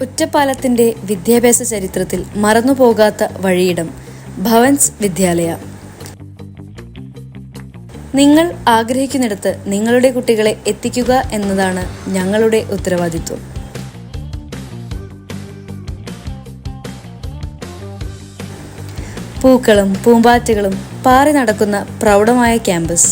ഒറ്റപ്പാലത്തിൻ്റെ വിദ്യാഭ്യാസ ചരിത്രത്തിൽ മറന്നുപോകാത്ത വഴിയിടം ഭവൻസ് വിദ്യാലയ. നിങ്ങൾ ആഗ്രഹിക്കുന്നിടത്ത് നിങ്ങളുടെ കുട്ടികളെ എത്തിക്കുക എന്നതാണ് ഞങ്ങളുടെ ഉത്തരവാദിത്വം. പൂക്കളും പൂമ്പാറ്റകളും പാറി നടക്കുന്ന പ്രൗഢമായ ക്യാമ്പസ്.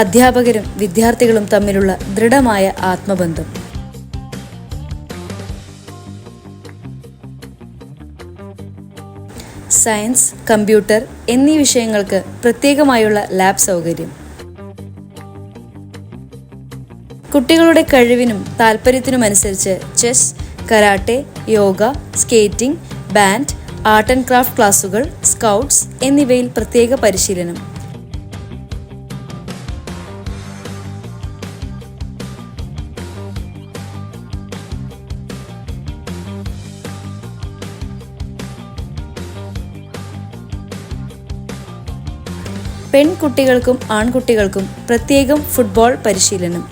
അധ്യാപകരും വിദ്യാർത്ഥികളും തമ്മിലുള്ള ദൃഢമായ ആത്മബന്ധം. സയൻസ്, കമ്പ്യൂട്ടർ എന്നീ വിഷയങ്ങൾക്ക് പ്രത്യേകമായുള്ള ലാബ് സൗകര്യം. കുട്ടികളുടെ കഴിവിനും താൽപ്പര്യത്തിനുമനുസരിച്ച് chess, karate, yoga, skating, band, art and craft ക്ലാസുകൾ, സ്കൗട്ട്സ് എന്നിവയിൽ പ്രത്യേക പരിശീലനം. പെൺകുട്ടികൾക്കും ആൺകുട്ടികൾക്കും പ്രത്യേകം ഫുട്ബോൾ പരിശീലനം.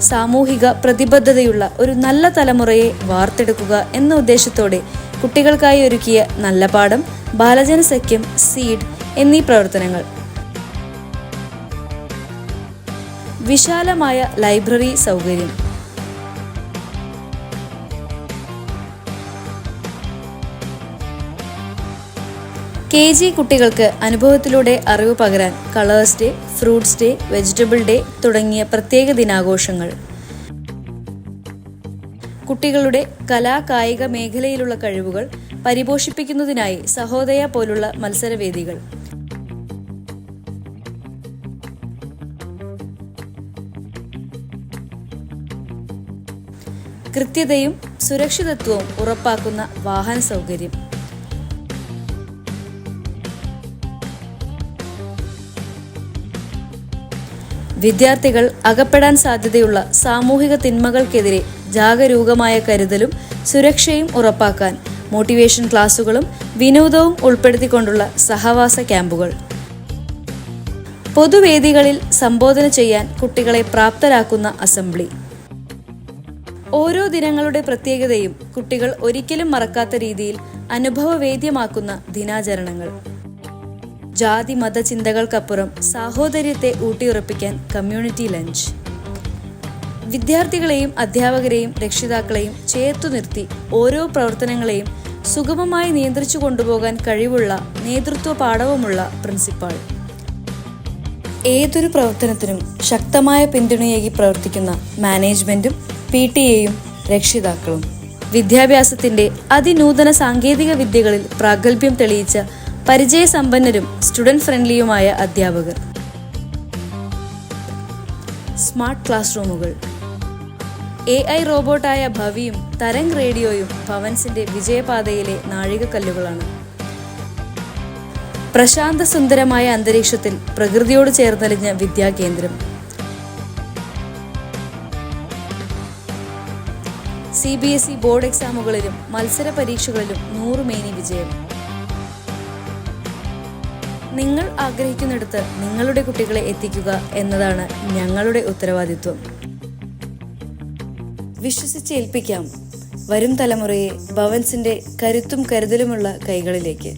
സാമൂഹിക പ്രതിബദ്ധതയുള്ള ഒരു നല്ല തലമുറയെ വാർത്തെടുക്കുക എന്ന ഉദ്ദേശത്തോടെ കുട്ടികൾക്കായി ഒരുക്കിയ നല്ല പാഠം, ബാലജനസഖ്യം, സീഡ് എന്നീ പ്രവർത്തനങ്ങൾ. വിശാലമായ ലൈബ്രറി സൗകര്യം. KG കുട്ടികൾക്ക് അനുഭവത്തിലൂടെ അറിവ് പകരാൻ colours day, fruits day, vegetable day തുടങ്ങിയ പ്രത്യേക ദിനാഘോഷങ്ങൾ. കുട്ടികളുടെ കലാകായിക മേഖലയിലുള്ള കഴിവുകൾ പരിപോഷിപ്പിക്കുന്നതിനായി സഹോദയ പോലുള്ള മത്സരവേദികൾ. കൃത്യതയും സുരക്ഷിതത്വവും ഉറപ്പാക്കുന്ന വാഹന സൗകര്യം. വിദ്യാർത്ഥികൾ അകപ്പെടാൻ സാധ്യതയുള്ള സാമൂഹിക തിന്മകൾക്കെതിരെ ജാഗരൂകമായ കരുതലും സുരക്ഷയും ഉറപ്പാക്കാൻ മോട്ടിവേഷൻ ക്ലാസുകളും വിനോദവും ഉൾപ്പെടുത്തിക്കൊണ്ടുള്ള സഹവാസ ക്യാമ്പുകൾ. പൊതുവേദികളിൽ സംബോധന ചെയ്യാൻ കുട്ടികളെ പ്രാപ്തരാക്കുന്ന അസംബ്ലി. ഓരോ ദിനങ്ങളുടെ പ്രത്യേകതയും കുട്ടികൾ ഒരിക്കലും മറക്കാത്ത രീതിയിൽ അനുഭവവേദ്യമാക്കുന്ന ദിനാചരണങ്ങൾ. ജാതി മത ചിന്തകൾക്കപ്പുറം സാഹോദര്യത്തെ ഊട്ടിയുറപ്പിക്കാൻ കമ്മ്യൂണിറ്റി ലഞ്ച്. വിദ്യാർത്ഥികളെയും അധ്യാപകരെയും രക്ഷിതാക്കളെയും ചേർത്തു നിർത്തി ഓരോ പ്രവർത്തനങ്ങളെയും സുഗമമായി നിയന്ത്രിച്ചു കൊണ്ടുപോകാൻ കഴിവുള്ള നേതൃത്വ പാടവമുള്ള പ്രിൻസിപ്പാൾ. ഏതൊരു പ്രവർത്തനത്തിനും ശക്തമായ പിന്തുണയേകി പ്രവർത്തിക്കുന്ന മാനേജ്മെന്റും PTA-യും രക്ഷിതാക്കളും. വിദ്യാഭ്യാസത്തിന്റെ അതിനൂതന സാങ്കേതിക വിദ്യകളിൽ പ്രാഗൽഭ്യം തെളിയിച്ച പരിചയസമ്പന്നരും സ്റ്റുഡന്റ് ഫ്രണ്ട്ലിയുമായ അധ്യാപകർ. സ്മാർട്ട് ക്ലാസ് റൂമുകൾ. AI റോബോട്ടായ ഭവിയും തരംഗ് റേഡിയോയും ഭവൻസിന്റെ വിജയപാതയിലെ നാഴികക്കല്ലുകളാണ്. പ്രശാന്ത സുന്ദരമായ അന്തരീക്ഷത്തിൽ പ്രകൃതിയോട് ചേർന്നലിഞ്ഞ വിദ്യാകേന്ദ്രം. CBSE ബോർഡ് എക്സാമുകളിലും മത്സര പരീക്ഷകളിലും 100 മേനി വിജയം. നിങ്ങൾ ആഗ്രഹിക്കുന്നിടത്ത് നിങ്ങളുടെ കുട്ടികളെ എത്തിക്കുക എന്നതാണ് ഞങ്ങളുടെ ഉത്തരവാദിത്വം. വിശ്വസിച്ചേൽപ്പിക്കാം വരും തലമുറയെ ഭവൻസിന്റെ കരുത്തും കരുതലുമുള്ള കൈകളിലേക്ക്.